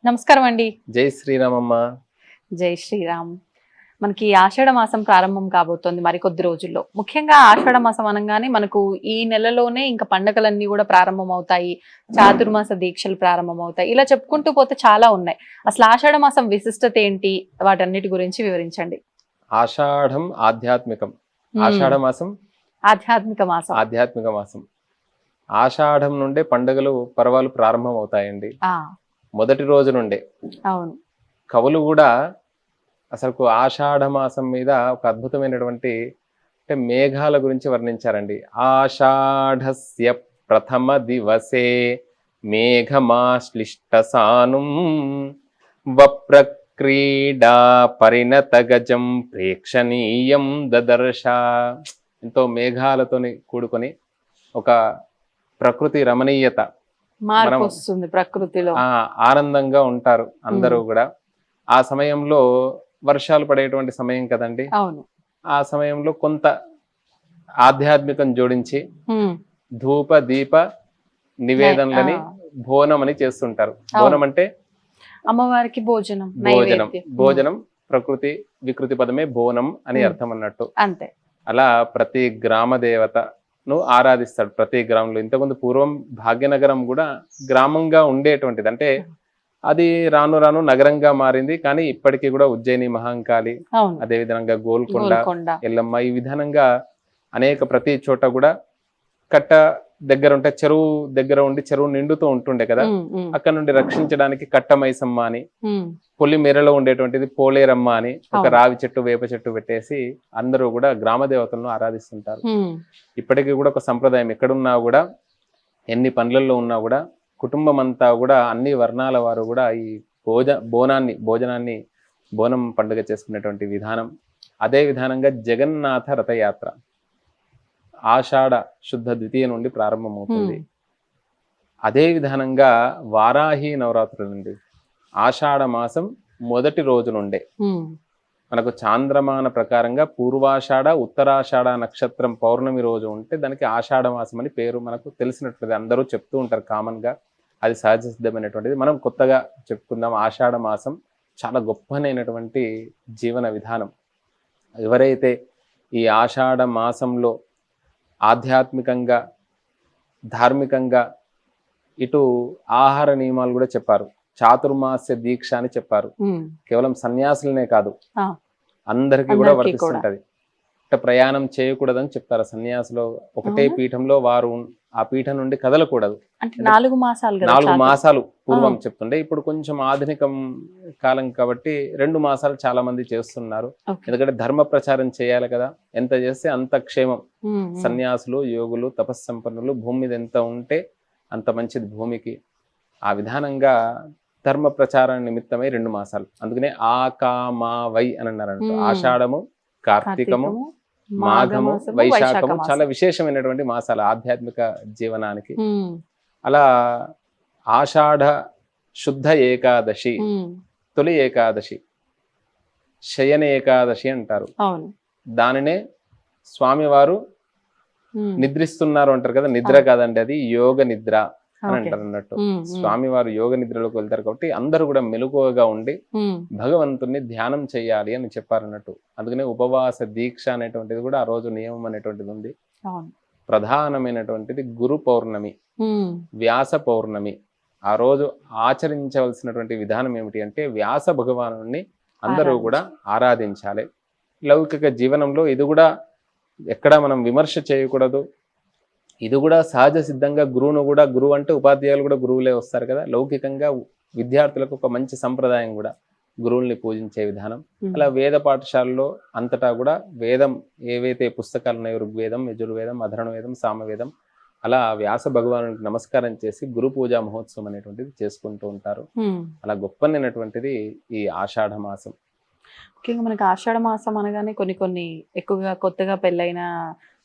నమస్కారం అండి. జై శ్రీరామమ్మ. జై శ్రీరామ్. మనకి ఆషాఢ మాసం ప్రారంభం కాబోతోంది మరికొద్ది రోజుల్లో. ముఖ్యంగా ఆషాఢ మాసం అనంగానే మనకు ఈ నెలలోనే ఇంకా పండగలన్నీ కూడా ప్రారంభమవుతాయి. చాతుర్మాస దీక్షలు ప్రారంభమవుతాయి. ఇలా చెప్పుకుంటూ పోతే చాలా ఉన్నాయి. అసలు ఆషాఢ మాసం విశిష్టత ఏంటి? వాటన్నిటి గురించి వివరించండి. ఆషాఢం ఆధ్యాత్మికం. ఆషాఢ మాసం ఆధ్యాత్మిక మాసం. ఆధ్యాత్మిక మాసం. ఆషాఢం నుండే పండుగలు పర్వాలు ప్రారంభం అవుతాయండి. మొదటి రోజు నుండే. అవును. కవులు కూడా అసలు ఆషాఢ మాసం మీద ఒక అద్భుతమైనటువంటి అంటే మేఘాల గురించి వర్ణించారండి. ఆషాఢస్య ప్రథమ దివసే మేఘమాశ్లిష్ట సానుం వప్రక్రీడా పరిణత గజం ప్రేక్షణీయం దదర్శ. ఎంతో మేఘాలతోని కూడుకొని ఒక ప్రకృతి రమణీయత, మార్పు వస్తుంది ప్రకృతిలో. ఆనందంగా ఉంటారు అందరూ కూడా. ఆ సమయంలో వర్షాలు పడేటువంటి సమయం కదండి. అవును. ఆ సమయంలో కొంత ఆధ్యాత్మికం జోడించి ధూప దీప నివేదనలని బోనం అని చేస్తుంటారు. బోనం అంటే అమ్మవారికి భోజనం. భోజనం ప్రకృతి వికృతి పదమే బోనం అని అర్థం అన్నట్టు. అంతే. అలా ప్రతి గ్రామ దేవతను ఆరాధిస్తాడు ప్రతి గ్రామంలో. ఇంతకుముందు పూర్వం భాగ్యనగరం కూడా గ్రామంగా ఉండేటువంటిది. అంటే అది రాను రాను నగరంగా మారింది. కానీ ఇప్పటికీ కూడా ఉజ్జయిని మహాంకాళి, అదే విధంగా గోల్కొండ, ఎల్లమ్మ, ఈ విధానంగా అనేక ప్రతి చోట కూడా కట్ట దగ్గర ఉంటే చెరువు దగ్గర ఉండి చెరువు నిండుతూ ఉంటుండే కదా. అక్కడ నుండి రక్షించడానికి కట్టమైసమ్మ అని, పొల్లి మెరలో ఉండేటువంటిది పోలేరమ్మ అని ఒక రావి చెట్టు వేప చెట్టు పెట్టేసి అందరూ కూడా గ్రామ దేవతలను ఆరాధిస్తుంటారు. ఇప్పటికీ కూడా ఒక సంప్రదాయం. ఎక్కడున్నా కూడా ఎన్ని పనులలో ఉన్నా కూడా కుటుంబం అంతా కూడా అన్ని వర్ణాల వారు కూడా ఈ భోజనాన్ని బోనం పండుగ చేసుకునేటువంటి విధానం. అదే విధానంగా జగన్నాథ రథయాత్ర ఆషాఢ శుద్ధ ద్వితీయ నుండి ప్రారంభమవుతుంది. అదే విధానంగా వారాహి నవరాత్రుల నుండి ఆషాఢ మాసం మొదటి రోజు నుండే మనకు చాంద్రమాన ప్రకారంగా పూర్వాషాఢ ఉత్తరాషాఢ నక్షత్రం పౌర్ణమి రోజు ఉంటే దానికి ఆషాఢ మాసం అని పేరు మనకు తెలిసినట్లయితే అందరూ చెప్తూ ఉంటారు కామన్ గా. అది సహజ సిద్ధమైనటువంటిది. మనం కొత్తగా చెప్పుకుందాం. ఆషాఢ మాసం చాలా గొప్పనైనటువంటి జీవన విధానం. ఎవరైతే ఈ ఆషాఢ మాసంలో ఆధ్యాత్మికంగా ధార్మికంగా ఇటు ఆహార నియమాలు కూడా చెప్పారు. చాతుర్మాస్య దీక్ష అని చెప్పారు. కేవలం సన్యాసులనే కాదు, అందరికీ కూడా వర్తిస్తుంటది. అంటే ప్రయాణం చేయకూడదని చెప్తారు సన్యాసులు. ఒకటే పీఠంలో వారు ఆ పీఠం నుండి కదలకూడదు. 4 మాసాలు పూర్వం చెప్తుండే. ఇప్పుడు కొంచెం ఆధునికం కాలం కాబట్టి 2 మాసాలు చాలా మంది చేస్తున్నారు. ఎందుకంటే ధర్మ ప్రచారం చేయాలి కదా. ఎంత చేస్తే అంత క్షేమం. సన్యాసులు, యోగులు, తపస్సంపన్నులు భూమి మీద ఎంత ఉంటే అంత మంచిది భూమికి. ఆ విధానంగా ధర్మ ప్రచారం నిమిత్తమై 2 మాసాలు. అందుకనే వై అని అన్నారు. ఆషాఢము, కార్తీకము, మాఘము, వైశాఖము చాలా విశేషమైనటువంటి మాసాలు ఆధ్యాత్మిక జీవనానికి. అలా ఆషాఢ శుద్ధ ఏకాదశి, తొలి ఏకాదశి, శయన ఏకాదశి అంటారు. దానినే స్వామివారు నిద్రిస్తున్నారు అంటారు కదా. నిద్ర కాదండి, అది యోగ నిద్ర అని అంటారు అన్నట్టు. స్వామివారు యోగ నిద్రలోకి వెళ్తారు కాబట్టి అందరూ కూడా మెలకువగా ఉండి భగవంతుణ్ణి ధ్యానం చేయాలి అని చెప్పారన్నట్టు. అందుకనే ఉపవాస దీక్ష అనేటువంటిది కూడా ఆ రోజు నియమం అనేటువంటిది ఉంది. ప్రధానమైనటువంటిది గురు పౌర్ణమి, వ్యాస పౌర్ణమి. ఆ రోజు ఆచరించవలసినటువంటి విధానం ఏమిటి అంటే వ్యాస భగవానుణ్ణి అందరూ కూడా ఆరాధించాలి. లౌకిక జీవనంలో ఇది కూడా ఎక్కడా మనం విమర్శ చేయకూడదు. ఇది కూడా సహజ సిద్ధంగా గురువు అంటే ఉపాధ్యాయులు కూడా గురువులే వస్తారు కదా. లౌకికంగా విద్యార్థులకు ఒక మంచి సంప్రదాయం కూడా గురువుల్ని పూజించే విధానం. అలా వేద పాఠశాలలో అంతటా కూడా వేదం ఏవైతే పుస్తకాలు ఉన్నాయో ఋగ్వేదం, యజుర్వేదం, అధర్వవేదం, సామవేదం, అలా వ్యాస భగవానుడికి నమస్కారం చేసి గురు పూజా మహోత్సవం అనేటువంటిది చేసుకుంటూ ఉంటారు. అలా గొప్పనైనటువంటిది ఈ ఆషాఢ మాసం. ముఖ్యంగా మనకి ఆషాఢ మాసం అనగానే కొన్ని ఎక్కువగా కొత్తగా పెళ్ళైన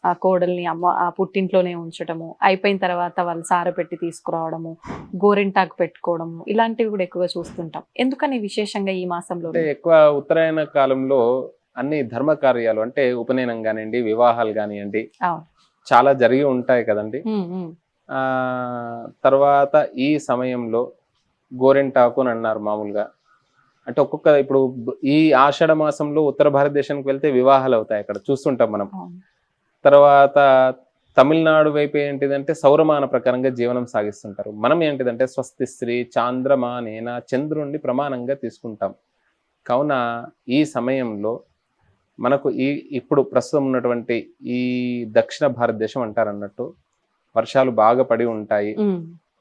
ఆ కోడల్ని ఆ పుట్టింట్లోనే ఉంచటము, అయిపోయిన తర్వాత వాళ్ళు సార పెట్టి తీసుకురావడము, గోరింటాకు పెట్టుకోవడము, ఇలాంటివి కూడా ఎక్కువగా చూస్తుంటాం. ఎందుకని విశేషంగా ఈ మాసంలో? ఎక్కువ ఉత్తరాయణ కాలంలో అన్ని ధర్మ కార్యాలు అంటే ఉపనయనం కానివ్వండి, వివాహాలు కానివ్వండి చాలా జరిగి ఉంటాయి కదండి. తర్వాత ఈ సమయంలో గోరెంటాకు అని అన్నారు మామూలుగా. అంటే ఒక్కొక్క ఇప్పుడు ఈ ఆషాఢ మాసంలో ఉత్తర భారతదేశానికి వెళ్తే వివాహాలు అవుతాయి, అక్కడ చూస్తుంటాం మనం. తర్వాత తమిళనాడు వైపు ఏంటిదంటే సౌరమాన ప్రకారంగా జీవనం సాగిస్తుంటారు. మనం ఏంటిదంటే స్వస్తి శ్రీ చాంద్రమానేన చంద్రుణ్ణి ప్రమాణంగా తీసుకుంటాం. కావున ఈ సమయంలో మనకు ఇప్పుడు ప్రస్తుతం ఉన్నటువంటి ఈ దక్షిణ భారతదేశం అంటారు అన్నట్టు వర్షాలు బాగా పడి ఉంటాయి.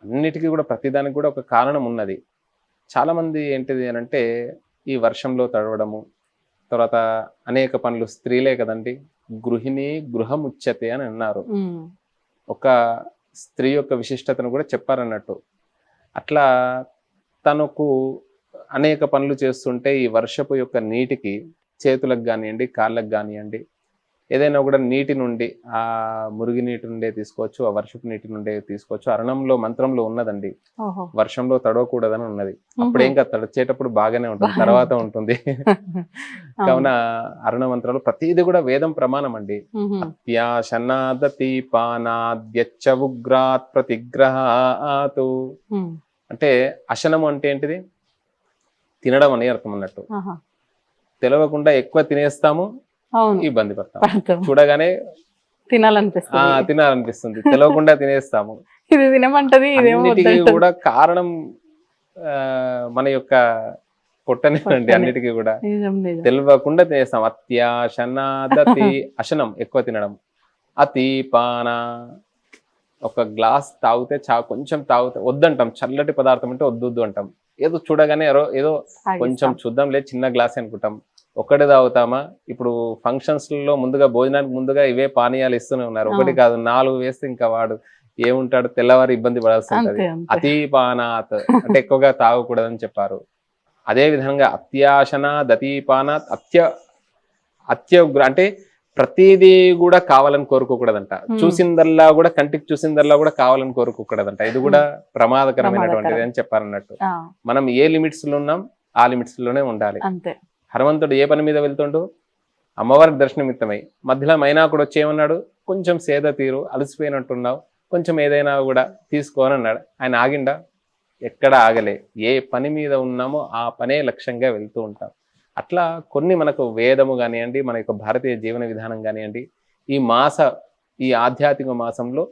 అన్నిటికీ కూడా ప్రతిదానికి కూడా ఒక కారణం ఉన్నది. చాలా మంది ఏంటిది అని అంటే ఈ వర్షంలో తడవడము, తర్వాత అనేక పనులు, స్త్రీలే కదండి, గృహిణి గృహముచ్యతే అని అన్నారు. ఒక స్త్రీ యొక్క విశిష్టతను కూడా చెప్పారన్నట్టు. అట్లా తనకు అనేక పనులు చేస్తుంటే ఈ వర్షపు యొక్క నీటికి చేతులకు కానివ్వండి, కాళ్ళకు కానివ్వండి, ఏదైనా కూడా నీటి నుండి, ఆ మురుగి నీటి నుండే తీసుకోవచ్చు, ఆ వర్షపు నీటి నుండే తీసుకోవచ్చు. అరణంలో మంత్రంలో ఉన్నదండి, వర్షంలో తడవకూడదని ఉన్నది. అప్పుడేం కాదు, తడిచేటప్పుడు బాగానే ఉంటుంది, తర్వాత ఉంటుంది. కావున అరణ మంత్రాలు ప్రతిదీ కూడా వేదం ప్రమాణం అండి. అత్యాశనాదతి పానాద్యచ్చ ఉగ్రాత్ ప్రతిగ్రహాతు అంటే అశనము అంటే ఏంటిది, తినడం అని అర్థం అన్నట్టు. తెలవకుండా ఎక్కువ తినేస్తాము, ఇబ్బంది పడతాం, చూడగానే తినాలనిపిస్తుంది, తెలవకుండా తినేస్తాము. ఇది తినమంటది, అన్నిటికీ కూడా కారణం మన యొక్క పొట్టనేనండి. అన్నిటికీ కూడా తెలియకుండా తినేస్తాం. అత్యాశనాదతి అశనం ఎక్కువ తినడం, అతి పాన ఒక గ్లాస్ తాగితే కొంచెం తాగితే వద్దంటాం, చల్లటి పదార్థం అంటే వద్దు అంటాం. ఏదో చూడగానే ఏదో కొంచెం చూద్దాం లేదు, చిన్న గ్లాస్ అనుకుంటాం, ఒకటి తాగుతామా. ఇప్పుడు ఫంక్షన్స్ లో ముందుగా భోజనానికి ముందుగా ఇవే పానీయాలు ఇస్తూనే ఉన్నారు, ఒకటి కాదు 4 వేస్తే ఇంకా వాడు ఏముంటాడు, తెల్లవారు ఇబ్బంది పడాల్సి ఉంటుంది. అతి పానాత్ అంటే ఎక్కువగా తాగకూడదని చెప్పారు. అదే విధంగా అత్యాశన దతీపానాత్ అత్యుగ్ర అంటే ప్రతిదీ కూడా కావాలని కోరుకోకూడదంట. చూసిందల్లా కూడా, కంటికి చూసిందల్లా కూడా కావాలని కోరుకోకూడదంట. ఇది కూడా ప్రమాదకరమైనటువంటిది అని చెప్పారన్నట్టు. మనం ఏ లిమిట్స్ లో ఉన్నాం ఆ లిమిట్స్ లోనే ఉండాలి. హనుమంతుడు ఏ పని మీద వెళ్తుండు, అమ్మవారికి దర్శనమిత్తమై మధ్యలో మైనాకుడు వచ్చి ఏమన్నాడు, కొంచెం సేద తీరు, అలసిపోయినట్టున్నావు, కొంచెం ఏదైనా కూడా తీసుకోని అన్నాడు. ఆయన ఆగిండా? ఎక్కడ ఆగలే. ఏ పని మీద ఉన్నామో ఆ పనే లక్ష్యంగా వెళ్తూ ఉంటాం. అట్లా కొన్ని మనకు వేదము కానివ్వండి, మన యొక్క భారతీయ జీవన విధానం కానివ్వండి, ఈ ఆధ్యాత్మిక మాసంలో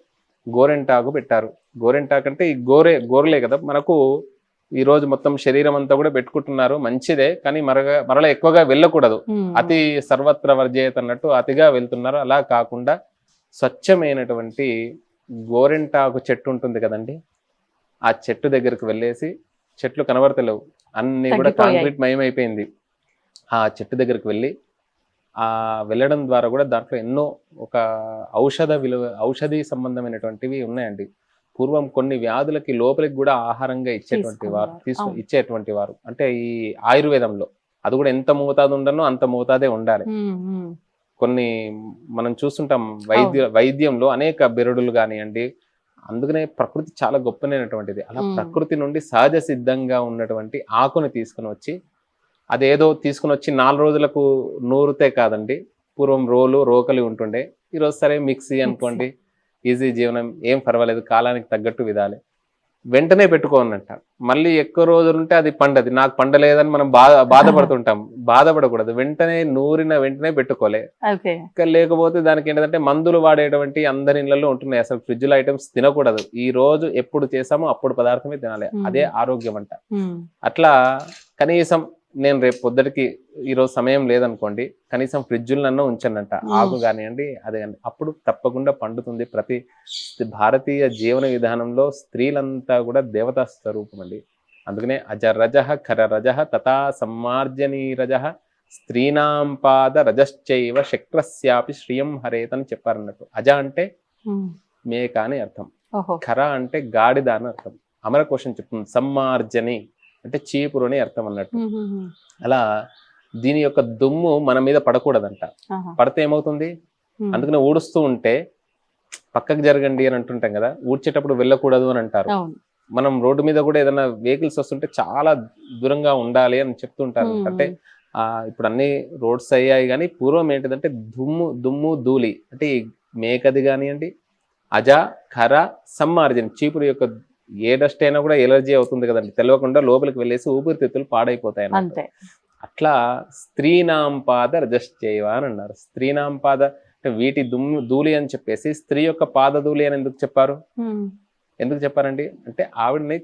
గోరెంటాకు పెట్టారు. గోరెంటాకు అంటే ఈ గోరలే కదా మనకు ఈ రోజు మొత్తం శరీరం అంతా కూడా పెట్టుకుంటున్నారు, మంచిదే, కానీ మరలా ఎక్కువగా వెళ్ళకూడదు. అతి సర్వత్ర వర్జేయత అన్నట్టు అతిగా వెళ్తున్నారు. అలా కాకుండా స్వచ్ఛమైనటువంటి గోరెంటాకు చెట్టు ఉంటుంది కదండి, ఆ చెట్టు దగ్గరకు వెళ్ళేసి, చెట్లు కనబడతలేవు, అన్ని కూడా కాంక్రీట్ మయమైపోయింది. ఆ చెట్టు దగ్గరికి వెళ్ళి వెళ్ళడం ద్వారా కూడా దాంట్లో ఎన్నో ఒక ఔషధి సంబంధమైనటువంటివి ఉన్నాయండి. పూర్వం కొన్ని వ్యాధులకి లోపలికి కూడా ఆహారంగా ఇచ్చేటువంటి వారు అంటే ఈ ఆయుర్వేదంలో అది కూడా ఎంత మోతాదు ఉండనో అంత మోతాదే ఉండాలి. కొన్ని మనం చూస్తుంటాం వైద్యంలో అనేక బెరడులు కానివ్వండి. అందుకనే ప్రకృతి చాలా గొప్పనైనటువంటిది. అలా ప్రకృతి నుండి సహజ సిద్ధంగా ఉన్నటువంటి ఆకుని తీసుకుని వచ్చి, అదేదో తీసుకుని వచ్చి 4 రోజులకు నూరితే కాదండి. పూర్వం రోకలి ఉంటుండే, ఈరోజు సరే మిక్సీ అనుకోండి, ఈజీ జీవనం, ఏం పర్వాలేదు, కాలానికి తగ్గట్టు విధాలి, వెంటనే పెట్టుకోనంట. మళ్ళీ ఎక్కువ రోజులు ఉంటే అది పండది, నాకు పండలేదని మనం బాధపడుతుంటాం. బాధపడకూడదు, నూరిన వెంటనే పెట్టుకోలే. లేకపోతే దానికి ఏంటంటే మందులు వాడేటువంటి అందరి ఇళ్లలో ఉంటున్నాయి. అసలు ఫ్రిడ్జ్ లో ఐటమ్స్ తినకూడదు. ఈ రోజు ఎప్పుడు చేసామో అప్పుడు పదార్థమే తినాలి, అదే ఆరోగ్యం అంట. అట్లా కనీసం నేను రేపు పొద్దుటికి ఈరోజు సమయం లేదనుకోండి, కనీసం ఫ్రిడ్జులన్నా ఉంచనంట, ఆకు కానివ్వండి అదే, అప్పుడు తప్పకుండా పండుతుంది. ప్రతి భారతీయ జీవన విధానంలో స్త్రీలంతా కూడా దేవతా స్వరూపం అండి. అందుకనే అజరజ ఖరరజ తథా సమ్మార్జనీరజ స్త్రీనాం పాద రజశ్చైవ శక్రస్యాపి శ్రియం హరేత్ అని చెప్పారన్నట్టు. అజ అంటే మేక అని అర్థం, ఖర అంటే గాడిద అని అర్థం. అమరకోశం చెప్తుంది సమ్మార్జని అంటే చీపురు అని అర్థం అన్నట్టు. అలా దీని యొక్క దుమ్ము మన మీద పడకూడదంట. పడితే ఏమవుతుంది, అందుకనే ఊడుస్తూ ఉంటే పక్కకు జరగండి అని అంటుంటాం కదా, ఊడ్చేటప్పుడు వెళ్ళకూడదు అని అంటారు. మనం రోడ్డు మీద కూడా ఏదైనా వెహికల్స్ వస్తుంటే చాలా దూరంగా ఉండాలి అని చెప్తుంటారు. అంటే ఇప్పుడు అన్ని రోడ్స్ అయ్యాయి, కానీ పూర్వం ఏంటిదంటే దుమ్ము ధూళి అంటే మేకది కానివ్వండి, అజ ఖర సమ్మార్జన చీపురు యొక్క ఏ డస్ట్ అయినా కూడా ఎలర్జీ అవుతుంది కదండి, తెలియకుండా లోపలికి వెళ్ళేసి ఊపిరితిత్తులు పాడైపోతాయి అన్నమాట. అంతే. అట్లా స్త్రీనాం పాద రజశ్చైవ అని అన్నారు. స్త్రీనాం పాద అంటే వీటి ధూళి అని చెప్పేసి స్త్రీ యొక్క పాద ధూళి అని ఎందుకు చెప్పారు? ఎందుకు చెప్పారండి అంటే ఆవిడని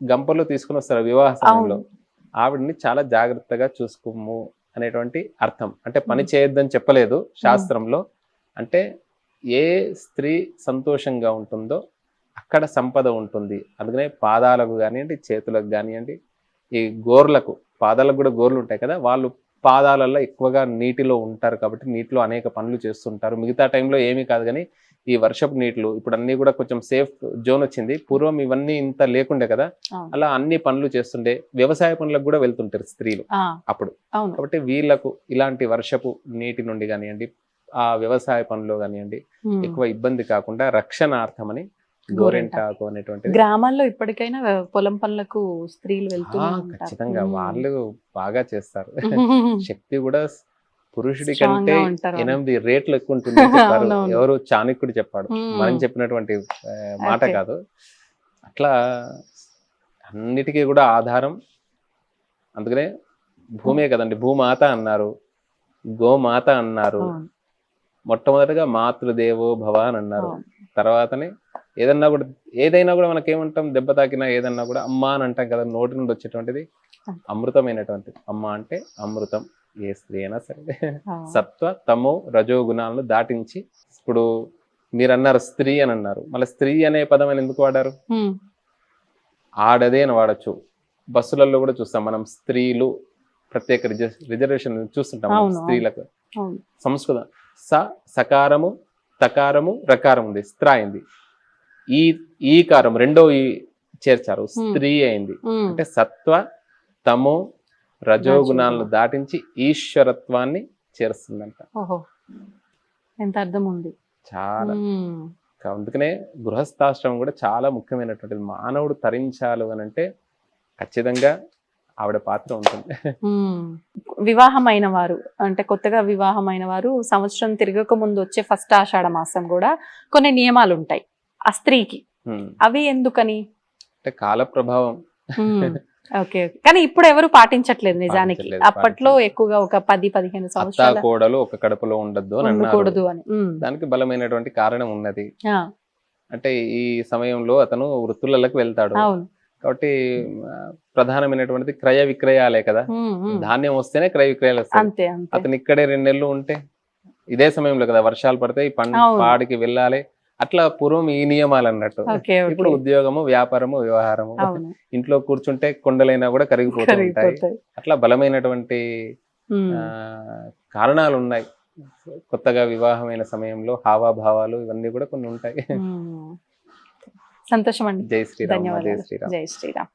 గంపలో తీసుకుని వస్తారు వివాహ సమయంలో, ఆవిడని చాలా జాగ్రత్తగా చూసుకోము అనేటువంటి అర్థం. అంటే పని చేయొద్దని చెప్పలేదు శాస్త్రంలో, అంటే ఏ స్త్రీ సంతోషంగా ఉంటుందో అక్కడ సంపద ఉంటుంది. అందుకనే పాదాలకు కానివ్వండి, చేతులకు కానివ్వండి, ఈ గోర్లకు, పాదాలకు కూడా గోర్లు ఉంటాయి కదా, వాళ్ళు పాదాలలో ఎక్కువగా నీటిలో ఉంటారు కాబట్టి నీటిలో అనేక పనులు చేస్తుంటారు. మిగతా టైంలో ఏమీ కాదు, కానీ ఈ వర్షపు నీటిలో ఇప్పుడు అన్ని కూడా కొంచెం సేఫ్ జోన్ వచ్చింది. పూర్వం ఇవన్నీ ఇంత లేకుండే కదా, అలా అన్ని పనులు చేస్తుండే. వ్యవసాయ పనులకు కూడా వెళ్తుంటారు స్త్రీలు అప్పుడు. కాబట్టి వీళ్ళకు ఇలాంటి వర్షపు నీటి నుండి కానివ్వండి, ఆ వ్యవసాయ పనులు కానివ్వండి ఎక్కువ ఇబ్బంది కాకుండా రక్షణార్థమని గోరెంటాకు అనేటువంటి. గ్రామాల్లో ఇప్పటికైనా పొలం పనులకు స్త్రీలు వెళ్తూ ఖచ్చితంగా వాళ్ళు బాగా చేస్తారు. శక్తి కూడా పురుషుడి కంటే 8 రేట్లు ఎక్కువ ఉంటుంది చెప్పారు. ఎవరు చాణక్యుడు చెప్పాడు, మనం చెప్పినటువంటి మాట కాదు. అట్లా అన్నిటికీ కూడా ఆధారం. అందుకనే భూమే కదండి, భూమాత అన్నారు, గోమాత అన్నారు, మొట్టమొదటిగా మాతృదేవో భవ అని అన్నారు. తర్వాతనే ఏదైనా కూడా మనకేమంటాం, దెబ్బ తాకినా ఏదన్నా కూడా అమ్మ అని అంటాం కదా, నోటి నుండి వచ్చేటువంటిది అమృతమైనటువంటిది. అమ్మ అంటే అమృతం. ఏ స్త్రీ అయినా సరే సత్వ తమో రజో గుణాలను దాటించి, ఇప్పుడు మీరు అన్నారు స్త్రీ అని అన్నారు, మళ్ళీ స్త్రీ అనే పదం అని ఎందుకు వాడారు? ఆడదే అని వాడచ్చు. బస్సులలో కూడా చూస్తాం మనం, స్త్రీలు ప్రత్యేక రిజర్వేషన్ చూస్తుంటాం స్త్రీలకు. సంస్కృతం సకారము తకారము రకారం ఉంది, స్త్ర అయింది. ఈ కారం రెండో ఈ చేర్చారు, స్త్రీ అయింది. అంటే సత్వ తమో రజోగుణాలను దాటించి ఈశ్వరత్వాన్ని చేరుస్తుందంట. ఎంత అర్థం ఉంది చాలా. అందుకనే గృహస్థాశ్రమం కూడా చాలా ముఖ్యమైనటువంటిది. మానవుడు తరించాలి అని అంటే ఖచ్చితంగా ఆవిడ పాత్ర ఉంటుంది. వివాహమైన వారు అంటే కొత్తగా వివాహమైన వారు సంవత్సరం తిరగక ముందు వచ్చే ఫస్ట్ ఆషాఢ మాసం కూడా కొన్ని నియమాలు ఉంటాయి ఆ స్త్రీకి. అవి ఎందుకని? అంటే కాల ప్రభావం. ఓకే, కానీ ఇప్పుడు ఎవరు పాటించట్లేదు నిజానికి. అప్పట్లో ఎక్కువగా ఒక 10-15 సంవత్సరాల కోడలు ఒక కడుపులో ఉండకూడదు అని దానికి బలమైనటువంటి కారణం ఉన్నది. అంటే ఈ సమయంలో అతను వృత్తులకు వెళ్తాడు కాబట్టి ప్రధానమైనటువంటిది క్రయ విక్రయాలే కదా, ధాన్యం వస్తేనే క్రయ విక్రయాలు వస్తాయి. అతను ఇక్కడే 2 నెలలు ఉంటే ఇదే సమయంలో కదా వర్షాలు పడతాయి, పాడికి వెళ్ళాలి. అట్లా పూర్వం ఈ నియమాలు అన్నట్టు. ఇప్పుడు ఉద్యోగము, వ్యాపారము, వ్యవహారము, ఇంట్లో కూర్చుంటే కొండలైనా కూడా కరిగిపోతూ ఉంటాయి. అట్లా బలమైనటువంటి కారణాలు ఉన్నాయి. కొత్తగా వివాహమైన సమయంలో హావాభావాలు ఇవన్నీ కూడా కొన్ని ఉంటాయి. సంతోషం అండి. జై శ్రీరామ్. జై శ్రీరామ్. జై శ్రీరామ్.